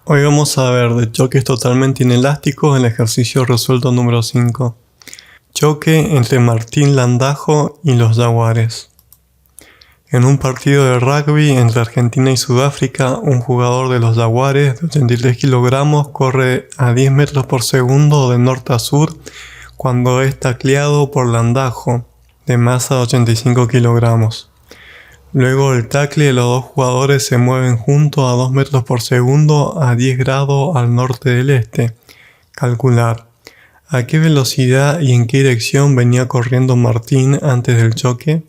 Hoy vamos a ver de choques totalmente inelásticos el ejercicio resuelto número 5. Choque entre Martín Landajo y los Jaguares. En un partido de rugby entre Argentina y Sudáfrica, un jugador de los Jaguares de 83 kilogramos corre a 10 metros por segundo de norte a sur cuando es tacleado por Landajo, de masa de 85 kilogramos. Luego del tackle, los dos jugadores se mueven juntos a 2 metros por segundo a 10 grados al norte del este. Calcular. ¿A qué velocidad y en qué dirección venía corriendo Martín antes del choque?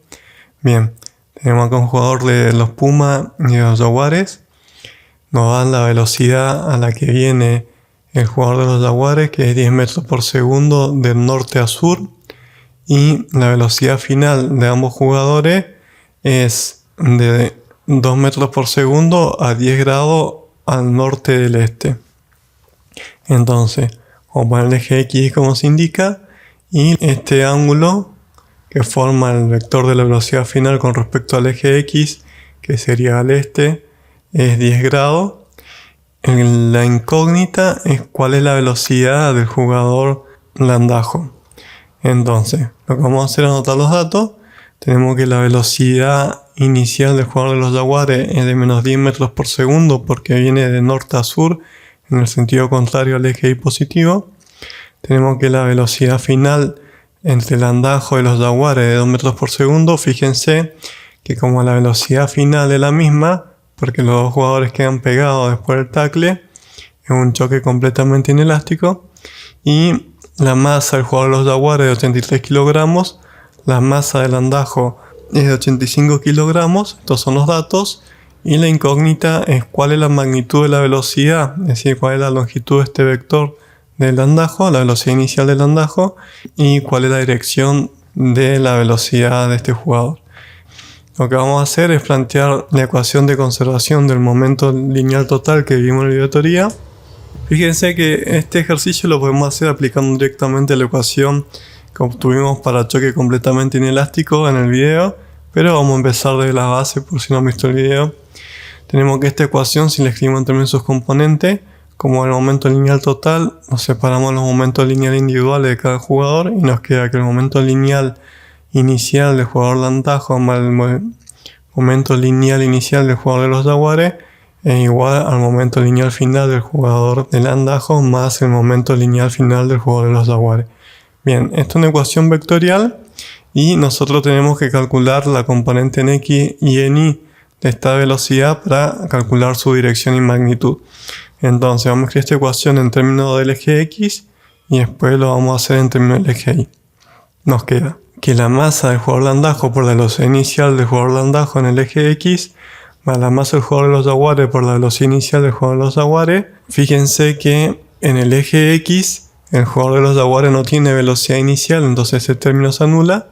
Bien, tenemos acá un jugador de los Pumas y de los Jaguares. Nos dan la velocidad a la que viene el jugador de los Jaguares, que es 10 metros por segundo del norte a sur. Y la velocidad final de ambos jugadores es de 2 metros por segundo a 10 grados al norte del este. Entonces, vamos a poner el eje X como se indica, y este ángulo que forma el vector de la velocidad final con respecto al eje X, que sería al este, es 10 grados. La incógnita es cuál es la velocidad del jugador Landajo. Entonces, lo que vamos a hacer es anotar los datos. Tenemos que la velocidad inicial del jugador de los Jaguares es de menos 10 metros por segundo porque viene de norte a sur en el sentido contrario al eje Y positivo. Tenemos que la velocidad final entre Landajo y los Jaguares de 2 metros por segundo. Fíjense que como la velocidad final es la misma, porque los dos jugadores quedan pegados después del tackle, es un choque completamente inelástico. Y la masa del jugador de los Jaguares es de 83 kilogramos. La masa del Landajo es de 85 kilogramos, estos son los datos, y la incógnita es cuál es la magnitud de la velocidad, es decir, cuál es la longitud de este vector del Landajo, la velocidad inicial del Landajo, y cuál es la dirección de la velocidad de este jugador. Lo que vamos a hacer es plantear la ecuación de conservación del momento lineal total que vimos en la video de teoría. Fíjense que este ejercicio lo podemos hacer aplicando directamente la ecuación que obtuvimos para choque completamente inelástico en el video, pero vamos a empezar desde la base por si no han visto el video. Tenemos que esta ecuación, si la escribimos en términos de sus componentes, como el momento lineal total, nos separamos los momentos lineales individuales de cada jugador y nos queda que el momento lineal inicial del jugador Landajo más el momento lineal inicial del jugador de los Jaguares es igual al momento lineal final del jugador de Landajo más el momento lineal final del jugador de los Jaguares. Bien, esto es una ecuación vectorial y nosotros tenemos que calcular la componente en X y en Y de esta velocidad para calcular su dirección y magnitud. Entonces vamos a escribir esta ecuación en términos del eje X y después lo vamos a hacer en términos del eje Y. Nos queda que la masa del jugador Landajo por la velocidad inicial del jugador Landajo en el eje X más la masa del jugador de los Jaguares por la velocidad inicial del jugador de los Jaguares. Fíjense que en el eje X el jugador de los Jaguares no tiene velocidad inicial, entonces ese término se anula.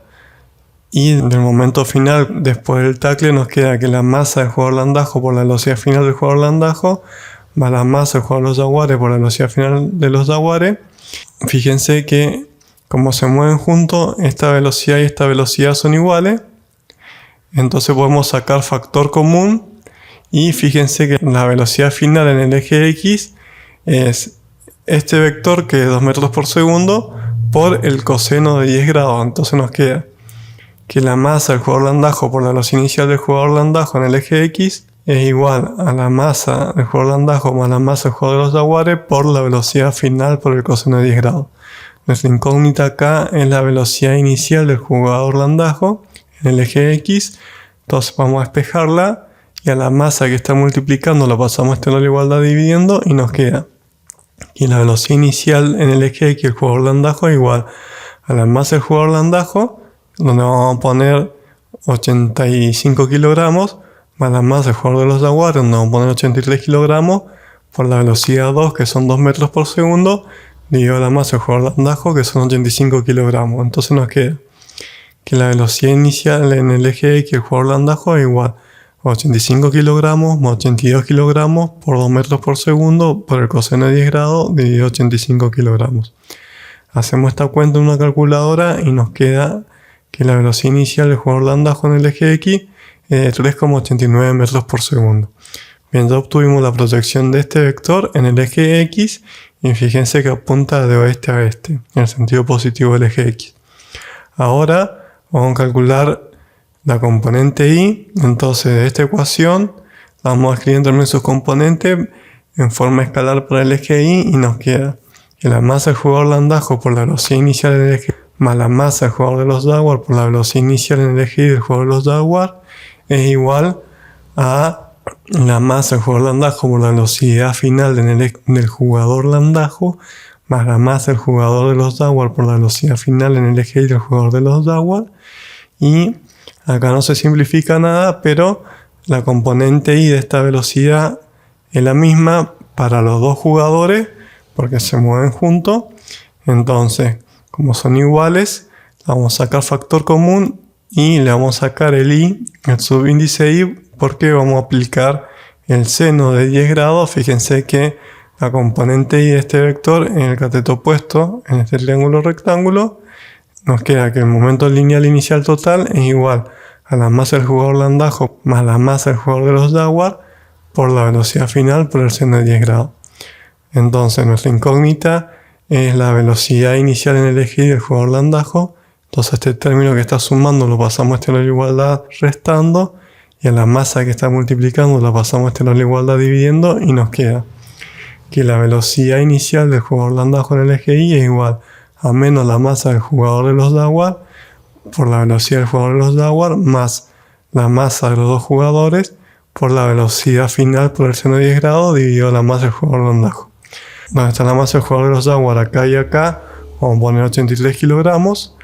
Y del momento final, después del tackle, nos queda que la masa del jugador Landajo por la velocidad final del jugador Landajo, más la masa del jugador de los Jaguares por la velocidad final de los Jaguares. Fíjense que como se mueven juntos, esta velocidad y esta velocidad son iguales. Entonces podemos sacar factor común. Y fíjense que la velocidad final en el eje X es este vector que es 2 metros por segundo por el coseno de 10 grados. Entonces nos queda que la masa del jugador Landajo por la velocidad inicial del jugador Landajo en el eje X es igual a la masa del jugador Landajo más la masa del jugador de los Jaguares por la velocidad final por el coseno de 10 grados. Nuestra incógnita acá es la velocidad inicial del jugador Landajo en el eje X. Entonces vamos a despejarla y a la masa que está multiplicando la pasamos a este la igualdad dividiendo y nos queda y la velocidad inicial en el eje X del jugador Landajo es igual a la masa del jugador Landajo, donde vamos a poner 85 kilogramos, más la masa del jugador de los Jaguares, donde vamos a poner 83 kilogramos, por la velocidad 2, que son 2 metros por segundo, dividido la masa del jugador Landajo, que son 85 kilogramos. Entonces nos queda que la velocidad inicial en el eje X del jugador Landajo es igual 85 kilogramos más 82 kilogramos por 2 metros por segundo por el coseno de 10 grados dividido 85 kilogramos. Hacemos esta cuenta en una calculadora y nos queda que la velocidad inicial del jugador Landajo en el eje X es de 3,89 metros por segundo. Bien, ya obtuvimos la proyección de este vector en el eje X y fíjense que apunta de oeste a oeste, en el sentido positivo del eje X. Ahora vamos a calcular la componente Y. Entonces de esta ecuación vamos a escribir también sus componentes en forma escalar para el eje Y y nos queda que la masa del jugador Landajo por la velocidad inicial en el eje más la masa del jugador de los Jaguar por la velocidad inicial en el eje Y del jugador de los Jaguar es igual a la masa del jugador Landajo por la velocidad final del jugador Landajo más la masa del jugador de los Jaguar por la velocidad final en el eje Y del jugador de los Jaguar. Y acá no se simplifica nada, pero la componente Y de esta velocidad es la misma para los dos jugadores porque se mueven juntos. Entonces, como son iguales, vamos a sacar factor común y le vamos a sacar el Y, el subíndice Y, porque vamos a aplicar el seno de 10 grados. Fíjense que la componente Y de este vector en el cateto opuesto, en este triángulo rectángulo, nos queda que el momento lineal inicial total es igual a la masa del jugador Landajo más la masa del jugador de los Jaguar por la velocidad final por el seno de 10 grados. Entonces nuestra incógnita es la velocidad inicial en el eje Y del jugador Landajo. Entonces este término que está sumando lo pasamos a este valor de igualdad restando, y a la masa que está multiplicando la pasamos a este valor de igualdad dividiendo, y nos queda que la velocidad inicial del jugador Landajo en el eje Y es igual a menos la masa del jugador de los Jaguar por la velocidad del jugador de los Jaguar más la masa de los dos jugadores por la velocidad final por el seno de 10 grados dividido la masa del jugador Landajo. Donde está la masa del jugador de los Jaguar, acá y acá, vamos a poner 83 kilogramos.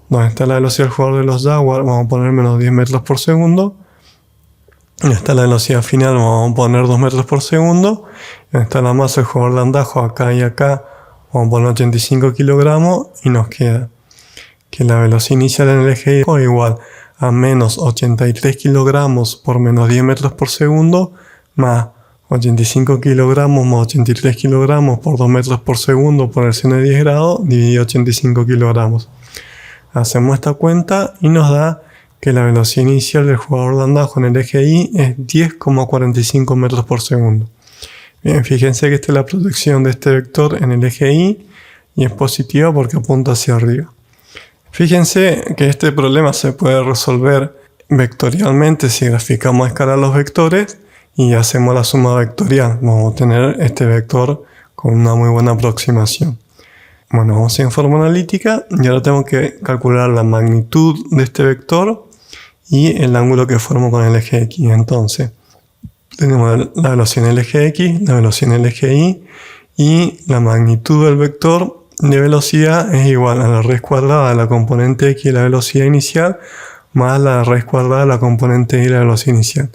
Donde está la velocidad del jugador de los Jaguar, vamos a poner menos 10 metros por segundo. Donde está la velocidad final, vamos a poner 2 metros por segundo. Donde está la masa del jugador Landajo, acá y acá, vamos a poner 85 kilogramos y nos queda que la velocidad inicial en el eje Y es igual a menos 83 kilogramos por menos 10 metros por segundo más 85 kilogramos más 83 kilogramos por 2 metros por segundo por el seno de 10 grados dividido 85 kilogramos. Hacemos esta cuenta y nos da que la velocidad inicial del jugador Landajo en el eje Y es 10,45 metros por segundo. Bien, fíjense que esta es la proyección de este vector en el eje Y y es positiva porque apunta hacia arriba. Fíjense que este problema se puede resolver vectorialmente si graficamos a escala los vectores y hacemos la suma vectorial. Vamos a obtener este vector con una muy buena aproximación. Bueno, vamos a ir en forma analítica y ahora tengo que calcular la magnitud de este vector y el ángulo que formo con el eje X. Entonces, tenemos la velocidad en el eje X, la velocidad en el eje Y, y la magnitud del vector de velocidad es igual a la raíz cuadrada de la componente X de la velocidad inicial más la raíz cuadrada de la componente Y de la velocidad inicial.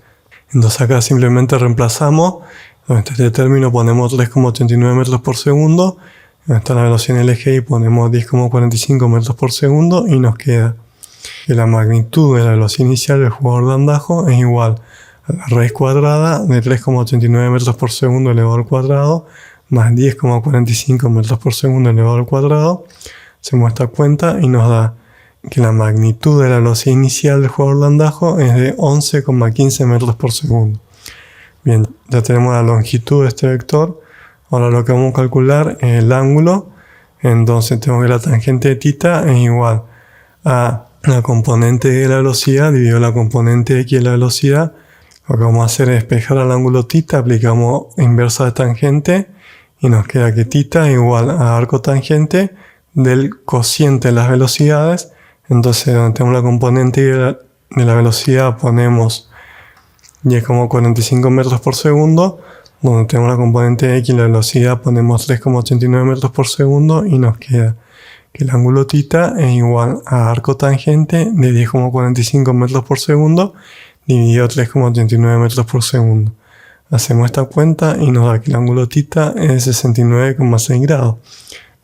Entonces acá simplemente reemplazamos, en este término ponemos 3,89 metros por segundo, donde está la velocidad en el eje Y ponemos 10,45 metros por segundo y nos queda que la magnitud de la velocidad inicial del jugador Landajo es igual a la raíz cuadrada de 3,89 metros por segundo elevado al cuadrado más 10,45 metros por segundo elevado al cuadrado. Hacemos esta cuenta y nos da que la magnitud de la velocidad inicial del jugador Landajo es de 11,15 metros por segundo. Bien, ya tenemos la longitud de este vector. Ahora lo que vamos a calcular es el ángulo. Entonces tenemos que la tangente de θ es igual a la componente de la velocidad dividido la componente X de la velocidad. Lo que vamos a hacer es despejar al ángulo θ, aplicamos inversa de tangente y nos queda que θ es igual a arco tangente del cociente de las velocidades. Entonces donde tenemos la componente de la velocidad ponemos 10,45 metros por segundo. Donde tenemos la componente X y la velocidad ponemos 3,89 metros por segundo y nos queda que el ángulo θ es igual a arco tangente de 10,45 metros por segundo dividido 3,89 metros por segundo. Hacemos esta cuenta y nos da que el ángulo θ es 69,6 grados.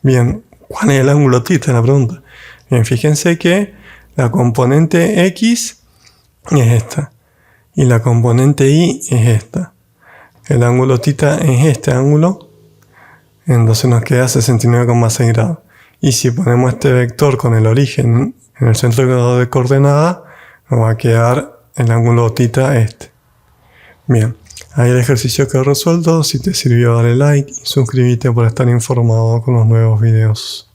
Bien, ¿cuál es el ángulo θ? Es la pregunta. Bien, fíjense que la componente X es esta y la componente Y es esta. El ángulo θ es este ángulo, entonces nos queda 69,6 grados. Y si ponemos este vector con el origen en el centro de coordenada, nos va a quedar el ángulo θ este. Bien, Ahí el ejercicio que he resuelto. Si te sirvió, dale like y suscríbete para estar informado con los nuevos videos.